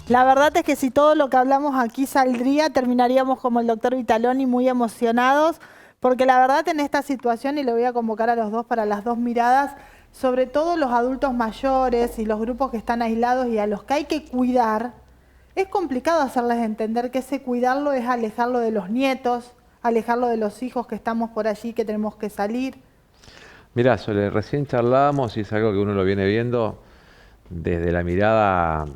La verdad es que si todo lo que hablamos aquí saldría, terminaríamos como el doctor Vitaloni muy emocionados, porque la verdad en esta situación, y le voy a convocar a los dos para las dos miradas, sobre todo los adultos mayores y los grupos que están aislados y a los que hay que cuidar, es complicado hacerles entender que ese cuidarlo es alejarlo de los nietos, alejarlo de los hijos que estamos por allí, que tenemos que salir. Mirá, Sole, recién charlábamos y es algo que uno lo viene viendo desde la mirada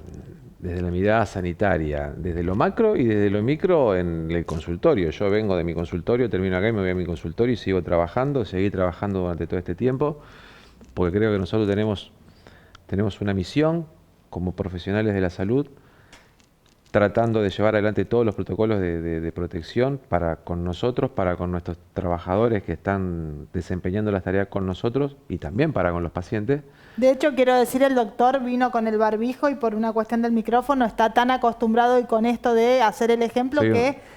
sanitaria, desde lo macro y desde lo micro en el consultorio. Yo vengo de mi consultorio, termino acá y me voy a mi consultorio y sigo trabajando, seguí trabajando durante todo este tiempo, porque creo que nosotros tenemos una misión como profesionales de la salud, tratando de llevar adelante todos los protocolos de protección con nosotros, para con nuestros trabajadores que están desempeñando las tareas con nosotros y también para con los pacientes. De hecho, quiero decir, el doctor vino con el barbijo y por una cuestión del micrófono está tan acostumbrado y con esto de hacer el ejemplo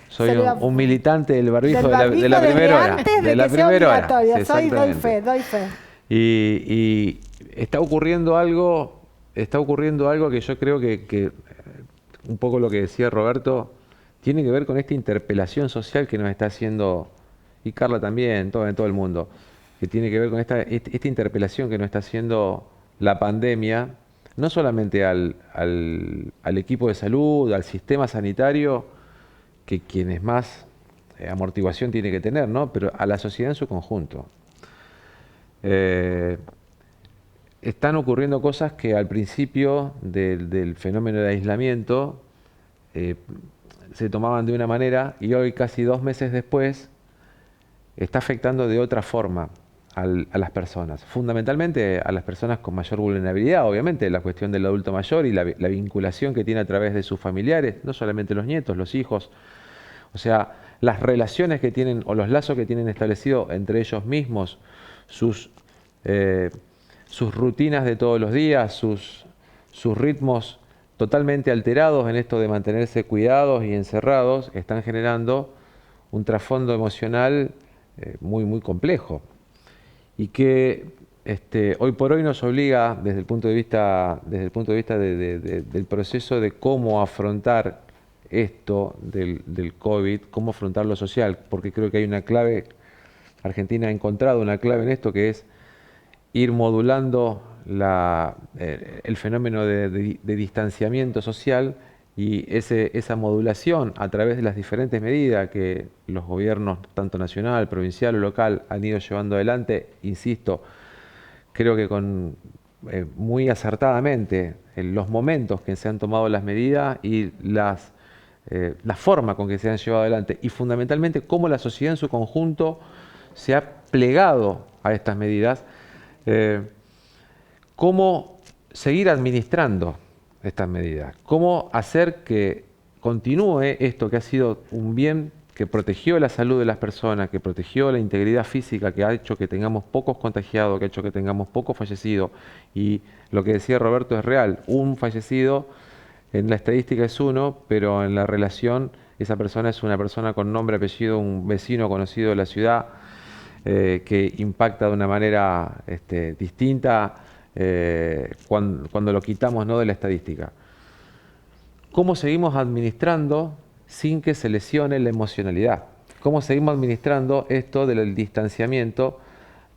soy un militante del barbijo, de la primera hora. Antes de que sea obligatoria. Doy fe. Y está ocurriendo algo que yo creo que un poco lo que decía Roberto, tiene que ver con esta interpelación social que nos está haciendo, y Carla también, en todo el mundo, que tiene que ver con esta interpelación que nos está haciendo la pandemia, no solamente al equipo de salud, al sistema sanitario, que quienes más amortiguación tiene que tener, ¿no? Pero a la sociedad en su conjunto. Están ocurriendo cosas que al principio del fenómeno de aislamiento se tomaban de una manera y hoy, casi 2 meses después, está afectando de otra forma a las personas. Fundamentalmente a las personas con mayor vulnerabilidad, obviamente, la cuestión del adulto mayor y la vinculación que tiene a través de sus familiares, no solamente los nietos, los hijos. O sea, las relaciones que tienen o los lazos que tienen establecidos entre ellos mismos, sus rutinas de todos los días, sus ritmos totalmente alterados en esto de mantenerse cuidados y encerrados, están generando un trasfondo emocional muy complejo y que hoy por hoy nos obliga desde el punto de vista del proceso de cómo afrontar esto del COVID, cómo afrontar lo social, porque creo que hay una clave. Argentina ha encontrado una clave en esto, que es ir modulando el fenómeno de distanciamiento social, y esa modulación a través de las diferentes medidas que los gobiernos, tanto nacional, provincial o local, han ido llevando adelante, insisto, creo que muy acertadamente, en los momentos que se han tomado las medidas y la forma con que se han llevado adelante, y fundamentalmente cómo la sociedad en su conjunto se ha plegado a estas medidas, cómo seguir administrando estas medidas, cómo hacer que continúe esto que ha sido un bien que protegió la salud de las personas, que protegió la integridad física, que ha hecho que tengamos pocos contagiados, que ha hecho que tengamos pocos fallecidos. Y lo que decía Roberto es real, un fallecido en la estadística es uno, pero en la relación esa persona es una persona con nombre, apellido, un vecino conocido de la ciudad, que impacta de una manera distinta cuando lo quitamos, ¿no?, de la estadística. ¿Cómo seguimos administrando sin que se lesione la emocionalidad? ¿Cómo seguimos administrando esto del distanciamiento,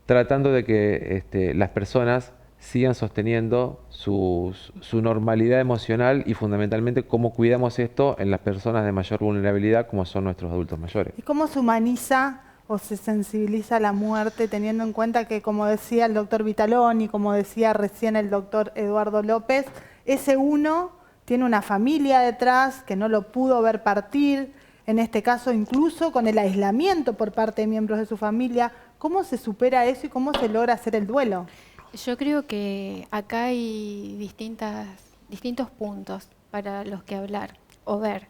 tratando de que las personas sigan sosteniendo su normalidad emocional y fundamentalmente cómo cuidamos esto en las personas de mayor vulnerabilidad como son nuestros adultos mayores? ¿Y cómo se humaniza o se sensibiliza la muerte teniendo en cuenta que, como decía el doctor Vitaloni, como decía recién el doctor Eduardo López, ese uno tiene una familia detrás que no lo pudo ver partir, en este caso incluso con el aislamiento por parte de miembros de su familia? ¿Cómo se supera eso y cómo se logra hacer el duelo? Yo creo que acá hay distintos puntos para los que hablar o ver.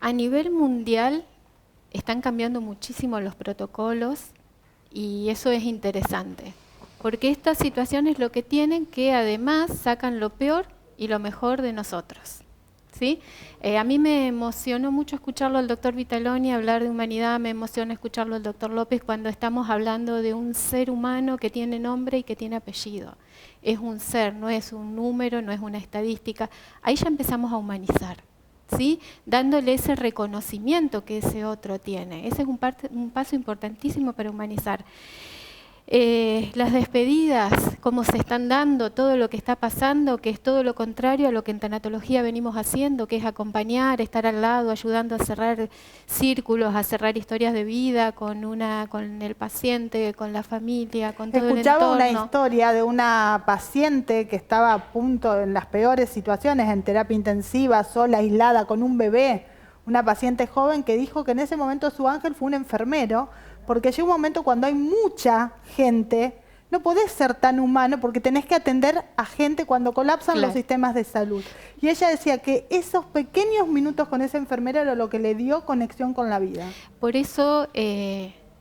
A nivel mundial están cambiando muchísimo los protocolos y eso es interesante, porque estas situaciones lo que tienen que además sacan lo peor y lo mejor de nosotros. ¿Sí? A mí me emocionó mucho escucharlo al doctor Vitaloni hablar de humanidad, me emociona escucharlo al doctor López cuando estamos hablando de un ser humano que tiene nombre y que tiene apellido. Es un ser, no es un número, no es una estadística. Ahí ya empezamos a humanizar, ¿sí? Dándole ese reconocimiento que ese otro tiene. Ese es un paso importantísimo para humanizar. Las despedidas, cómo se están dando, todo lo que está pasando, que es todo lo contrario a lo que en tanatología venimos haciendo, que es acompañar, estar al lado, ayudando a cerrar círculos, a cerrar historias de vida con el paciente, con la familia, con todo el entorno. Escuchaba una historia de una paciente que estaba a punto, en las peores situaciones, en terapia intensiva, sola, aislada, con un bebé. Una paciente joven que dijo que en ese momento su ángel fue un enfermero, porque llega un momento cuando hay mucha gente, no podés ser tan humano porque tenés que atender a gente cuando colapsan los sistemas de salud. Y ella decía que esos pequeños minutos con esa enfermera era lo que le dio conexión con la vida. Por eso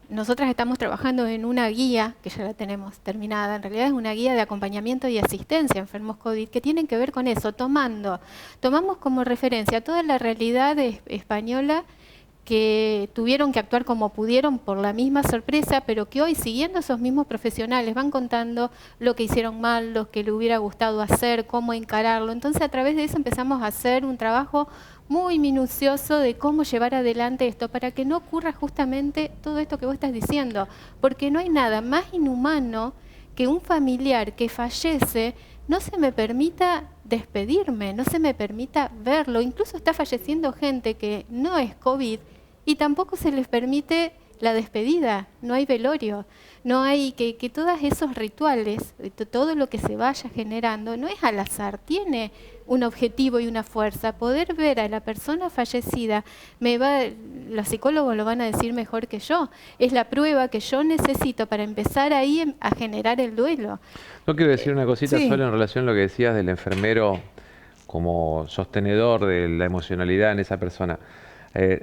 nosotras estamos trabajando en una guía, que ya la tenemos terminada, en realidad es una guía de acompañamiento y asistencia a enfermos COVID, que tienen que ver con eso, tomamos como referencia toda la realidad española, que tuvieron que actuar como pudieron por la misma sorpresa, pero que hoy, siguiendo esos mismos profesionales, van contando lo que hicieron mal, lo que le hubiera gustado hacer, cómo encararlo. Entonces, a través de eso empezamos a hacer un trabajo muy minucioso de cómo llevar adelante esto, para que no ocurra justamente todo esto que vos estás diciendo, porque no hay nada más inhumano que un familiar que fallece no se me permita despedirme, no se me permita verlo. Incluso está falleciendo gente que no es COVID y tampoco se les permite la despedida, no hay velorio, no hay que todos esos rituales, todo lo que se vaya generando, no es al azar, tiene un objetivo y una fuerza. Poder ver a la persona fallecida, los psicólogos lo van a decir mejor que yo, es la prueba que yo necesito para empezar ahí a generar el duelo. No quiero decir una cosita solo en relación a lo que decías del enfermero como sostenedor de la emocionalidad en esa persona.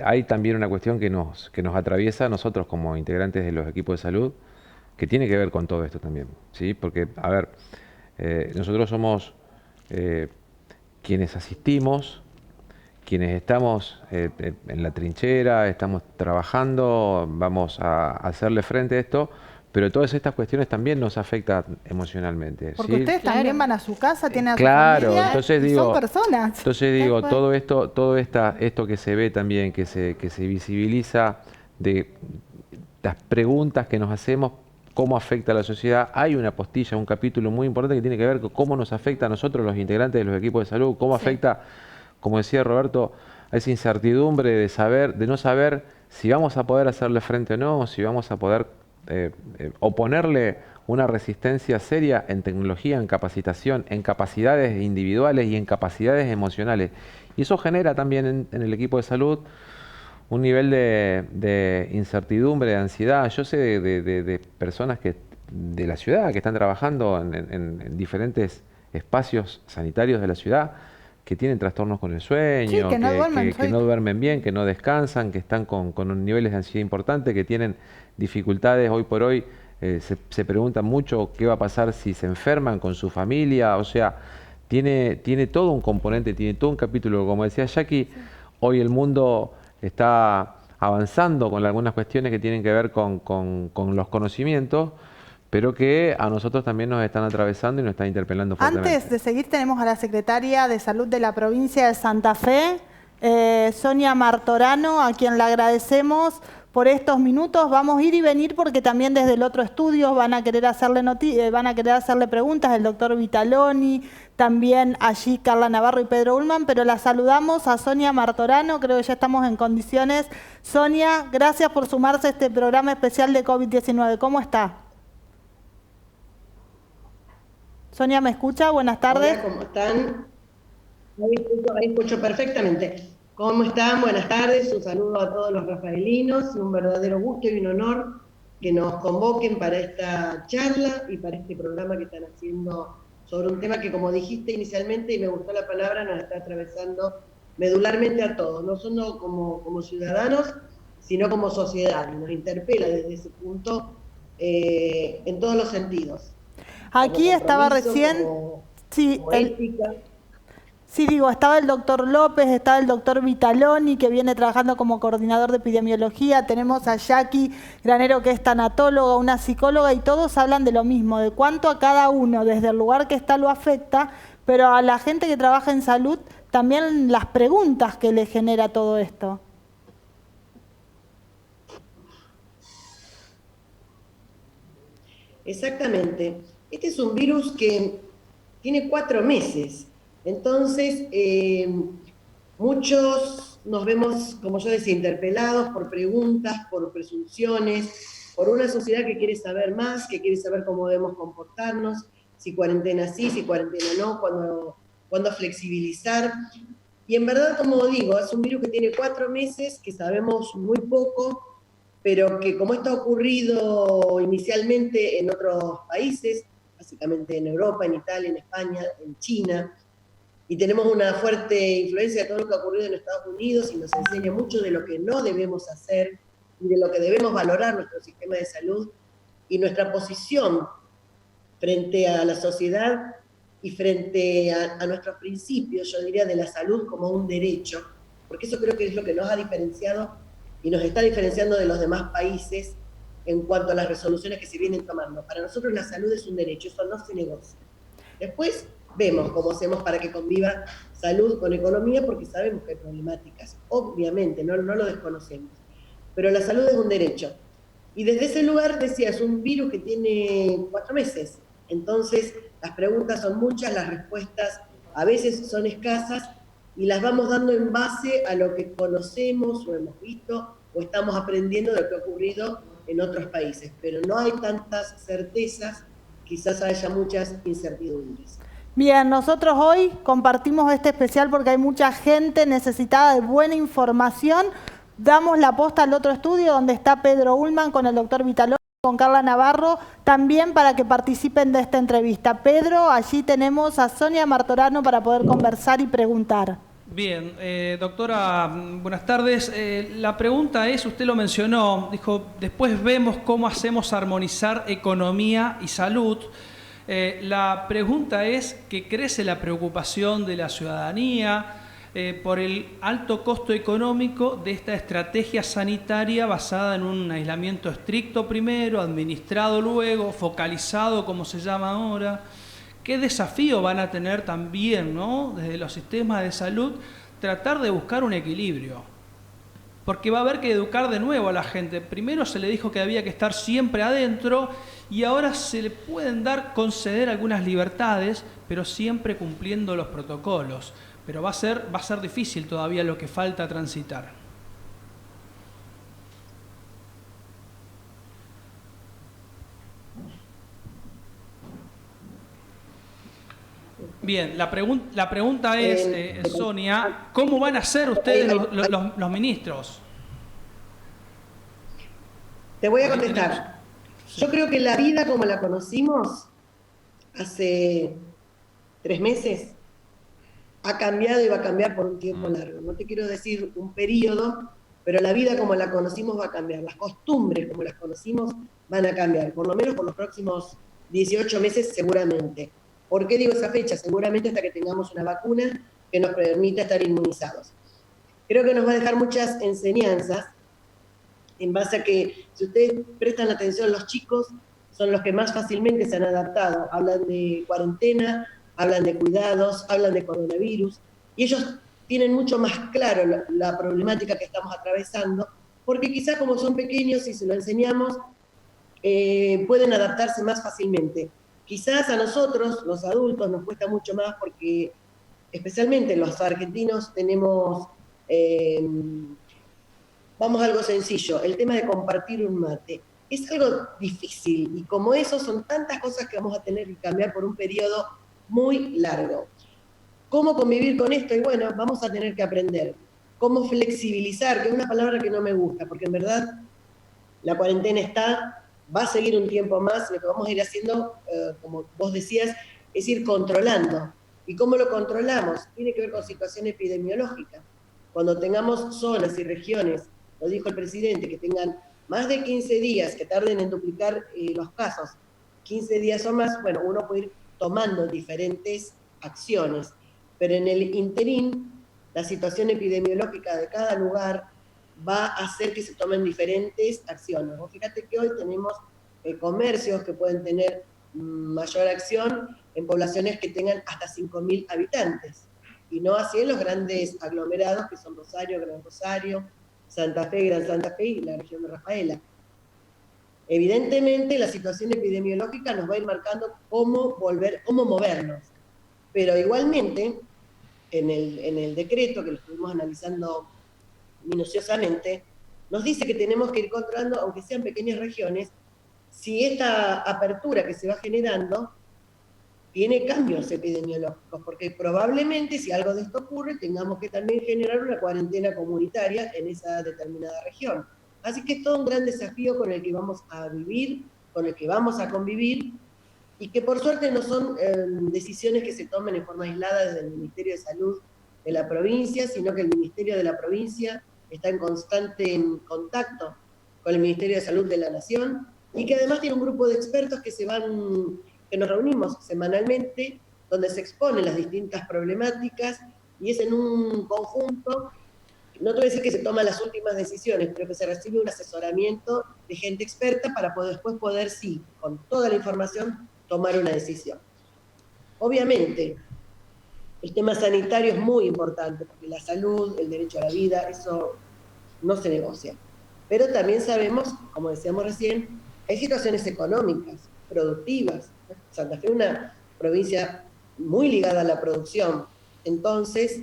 Hay también una cuestión que nos atraviesa a nosotros como integrantes de los equipos de salud, que tiene que ver con todo esto también, ¿sí? Porque, a ver, nosotros somos quienes asistimos, quienes estamos en la trinchera, estamos trabajando, vamos a hacerle frente a esto, pero todas estas cuestiones también nos afectan emocionalmente. Porque ¿sí? ustedes también van a su casa, tienen a su familia, entonces digo, son personas. Entonces digo, todo esto que se ve también, que se visibiliza de las preguntas que nos hacemos, cómo afecta a la sociedad. Hay una postilla, un capítulo muy importante que tiene que ver con cómo nos afecta a nosotros los integrantes de los equipos de salud, cómo afecta, como decía Roberto, a esa incertidumbre de no saber si vamos a poder hacerle frente o no, si vamos a poder oponerle una resistencia seria en tecnología, en capacitación, en capacidades individuales y en capacidades emocionales. Y eso genera también en el equipo de salud un nivel de incertidumbre, de ansiedad. Yo sé de personas de la ciudad que están trabajando en diferentes espacios sanitarios de la ciudad, que tienen trastornos con el sueño, Sí, que no duermen, que no duermen bien, que no descansan, que están con niveles de ansiedad importantes, que tienen dificultades hoy por hoy. Se preguntan mucho qué va a pasar si se enferman con su familia. O sea, tiene todo un componente, tiene todo un capítulo. Como decía Jackie, hoy el mundo está avanzando con algunas cuestiones que tienen que ver con los conocimientos, pero que a nosotros también nos están atravesando y nos están interpelando fuertemente. Antes de seguir, tenemos a la secretaria de Salud de la provincia de Santa Fe, Sonia Martorano, a quien le agradecemos por estos minutos. Vamos a ir y venir porque también desde el otro estudio van a querer hacerle preguntas, el doctor Vitaloni, también allí Carla Navarro y Pedro Ullman, pero la saludamos a Sonia Martorano, creo que ya estamos en condiciones. Sonia, gracias por sumarse a este programa especial de COVID-19. ¿Cómo está? Sonia, ¿me escucha? Buenas tardes. Hola, ¿cómo están? Ahí escucho perfectamente. ¿Cómo están? Buenas tardes. Un saludo a todos los rafaelinos. Un verdadero gusto y un honor que nos convoquen para esta charla y para este programa que están haciendo sobre un tema que, como dijiste inicialmente, y me gustó la palabra, nos está atravesando medularmente a todos, no solo como ciudadanos, sino como sociedad. Nos interpela desde ese punto en todos los sentidos. Aquí estaba recién, sí, estaba el doctor López, estaba el doctor Vitaloni, que viene trabajando como coordinador de epidemiología, tenemos a Jackie Granero, que es tanatóloga, una psicóloga, y todos hablan de lo mismo, de cuánto a cada uno, desde el lugar que está, lo afecta, pero a la gente que trabaja en salud, también las preguntas que le genera todo esto. Exactamente. Este es un virus que tiene 4 meses. Entonces, muchos nos vemos, como yo decía, interpelados por preguntas, por presunciones, por una sociedad que quiere saber más, que quiere saber cómo debemos comportarnos, si cuarentena sí, si cuarentena no, cuándo flexibilizar. Y en verdad, como digo, es un virus que tiene 4 meses, que sabemos muy poco, pero que como esto ha ocurrido inicialmente en otros países, básicamente en Europa, en Italia, en España, en China, y tenemos una fuerte influencia de todo lo que ha ocurrido en Estados Unidos y nos enseña mucho de lo que no debemos hacer y de lo que debemos valorar nuestro sistema de salud y nuestra posición frente a la sociedad y frente a nuestros principios, yo diría, de la salud como un derecho, porque eso creo que es lo que nos ha diferenciado y nos está diferenciando de los demás países en cuanto a las resoluciones que se vienen tomando. Para nosotros la salud es un derecho, eso no se negocia. Después vemos cómo hacemos para que conviva salud con economía, porque sabemos que hay problemáticas, obviamente, no lo desconocemos. Pero la salud es un derecho. Y desde ese lugar, decía, es un virus que tiene 4 meses. Entonces, las preguntas son muchas, las respuestas a veces son escasas, y las vamos dando en base a lo que conocemos o hemos visto o estamos aprendiendo de lo que ha ocurrido en otros países. Pero no hay tantas certezas, quizás haya muchas incertidumbres. Bien, nosotros hoy compartimos este especial porque hay mucha gente necesitada de buena información. Damos la posta al otro estudio donde está Pedro Ullman con el doctor Vitaloni, con Carla Navarro, también para que participen de esta entrevista. Pedro, allí tenemos a Sonia Martorano para poder conversar y preguntar. Bien, doctora, buenas tardes. La pregunta es, usted lo mencionó, dijo, después vemos cómo hacemos armonizar economía y salud. La pregunta es que crece la preocupación de la ciudadanía por el alto costo económico de esta estrategia sanitaria basada en un aislamiento estricto primero, administrado luego, focalizado como se llama ahora. ¿Qué desafío van a tener también, ¿no?, desde los sistemas de salud, tratar de buscar un equilibrio? Porque va a haber que educar de nuevo a la gente. Primero se le dijo que había que estar siempre adentro y ahora se le pueden conceder algunas libertades, pero siempre cumpliendo los protocolos. Pero va a ser difícil todavía lo que falta transitar. Bien, la pregunta es, Sonia, ¿cómo van a ser ustedes los ministros? Te voy a contestar. Yo creo que la vida como la conocimos hace 3 meses ha cambiado y va a cambiar por un tiempo largo. No te quiero decir un periodo, pero la vida como la conocimos va a cambiar. Las costumbres como las conocimos van a cambiar, por lo menos por los próximos 18 meses seguramente. ¿Por qué digo esa fecha? Seguramente hasta que tengamos una vacuna que nos permita estar inmunizados. Creo que nos va a dejar muchas enseñanzas en base a que, si ustedes prestan atención, los chicos son los que más fácilmente se han adaptado. Hablan de cuarentena, hablan de cuidados, hablan de coronavirus, y ellos tienen mucho más claro la problemática que estamos atravesando, porque quizás como son pequeños y se lo enseñamos, pueden adaptarse más fácilmente. Quizás a nosotros, los adultos, nos cuesta mucho más porque, especialmente los argentinos, tenemos, vamos a algo sencillo, el tema de compartir un mate. Es algo difícil, y como eso son tantas cosas que vamos a tener que cambiar por un periodo muy largo. ¿Cómo convivir con esto? Y bueno, vamos a tener que aprender. ¿Cómo flexibilizar? Que es una palabra que no me gusta, porque en verdad la cuarentena está, va a seguir un tiempo más. Lo que vamos a ir haciendo, como vos decías, es ir controlando. ¿Y cómo lo controlamos? Tiene que ver con situación epidemiológica. Cuando tengamos zonas y regiones, lo dijo el presidente, que tengan más de 15 días, que tarden en duplicar los casos, 15 días o más, bueno, uno puede ir tomando diferentes acciones. Pero en el interín, la situación epidemiológica de cada lugar va a hacer que se tomen diferentes acciones. Vos fíjate que hoy tenemos comercios que pueden tener mayor acción en poblaciones que tengan hasta 5.000 habitantes, y no así en los grandes aglomerados que son Rosario, Gran Rosario, Santa Fe, Gran Santa Fe y la región de Rafaela. Evidentemente la situación epidemiológica nos va a ir marcando cómo movernos, pero igualmente en el decreto, que lo estuvimos analizando minuciosamente, nos dice que tenemos que ir controlando, aunque sean pequeñas regiones, si esta apertura que se va generando tiene cambios epidemiológicos, porque probablemente si algo de esto ocurre, tengamos que también generar una cuarentena comunitaria en esa determinada región. Así que es todo un gran desafío con el que vamos a vivir, con el que vamos a convivir, y que por suerte no son decisiones que se tomen en forma aislada desde el Ministerio de Salud de la provincia, sino que el Ministerio de la provincia está en constante contacto con el Ministerio de Salud de la Nación, y que además tiene un grupo de expertos que nos reunimos semanalmente, donde se exponen las distintas problemáticas, y es en un conjunto, no te voy a decir que se toman las últimas decisiones, pero que se recibe un asesoramiento de gente experta para después poder, sí, con toda la información, tomar una decisión. Obviamente, el tema sanitario es muy importante, porque la salud, el derecho a la vida, eso no se negocia. Pero también sabemos, como decíamos recién, hay situaciones económicas, productivas. Santa Fe es una provincia muy ligada a la producción. Entonces,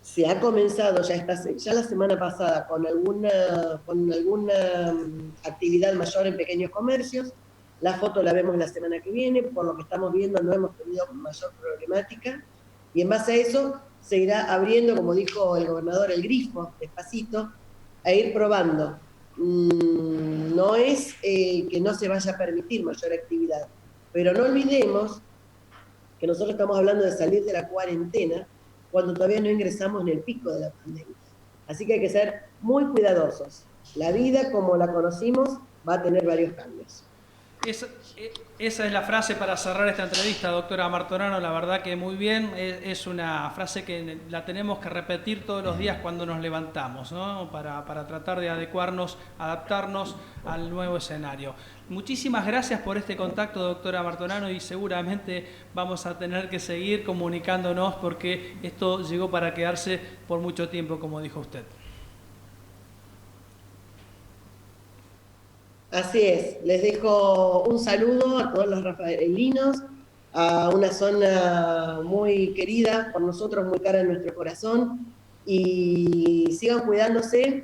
se ha comenzado ya la semana pasada con alguna actividad mayor en pequeños comercios. La foto la vemos la semana que viene, por lo que estamos viendo no hemos tenido mayor problemática, y en base a eso se irá abriendo, como dijo el gobernador, el grifo, despacito, a ir probando. No es que no se vaya a permitir mayor actividad, pero no olvidemos que nosotros estamos hablando de salir de la cuarentena cuando todavía no ingresamos en el pico de la pandemia. Así que hay que ser muy cuidadosos. La vida como la conocimos va a tener varios cambios. Esa es la frase para cerrar esta entrevista, doctora Martorano. La verdad que muy bien. Es una frase que la tenemos que repetir todos los días cuando nos levantamos, ¿no? Para tratar de adecuarnos, adaptarnos al nuevo escenario. Muchísimas gracias por este contacto, doctora Martorano, y seguramente vamos a tener que seguir comunicándonos porque esto llegó para quedarse por mucho tiempo, como dijo usted. Así es, les dejo un saludo a todos los rafaelinos, a una zona muy querida por nosotros, muy cara en nuestro corazón, y sigan cuidándose,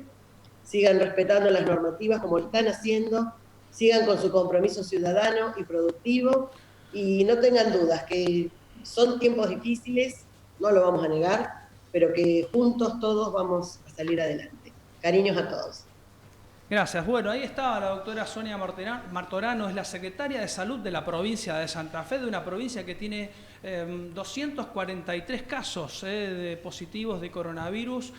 sigan respetando las normativas como lo están haciendo, sigan con su compromiso ciudadano y productivo, y no tengan dudas que son tiempos difíciles, no lo vamos a negar, pero que juntos todos vamos a salir adelante. Cariños a todos. Gracias. Bueno, ahí estaba la doctora Sonia Martorano, es la secretaria de Salud de la provincia de Santa Fe, de una provincia que tiene 243 casos de positivos de coronavirus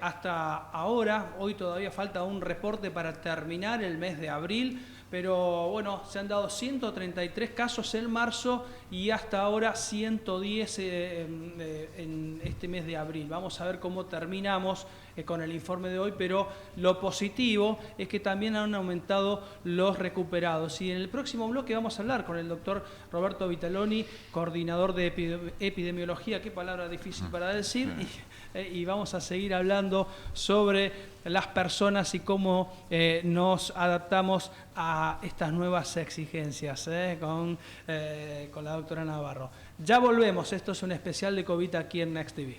hasta ahora. Hoy todavía falta un reporte para terminar el mes de abril, pero bueno, se han dado 133 casos en marzo y hasta ahora 110 en este mes de abril. Vamos a ver cómo terminamos con el informe de hoy, pero lo positivo es que también han aumentado los recuperados. Y en el próximo bloque vamos a hablar con el doctor Roberto Vitaloni, coordinador de epidemiología, qué palabra difícil para decir, y vamos a seguir hablando sobre las personas y cómo nos adaptamos a estas nuevas exigencias con la doctora Navarro. Ya volvemos, esto es un especial de COVID aquí en Next TV.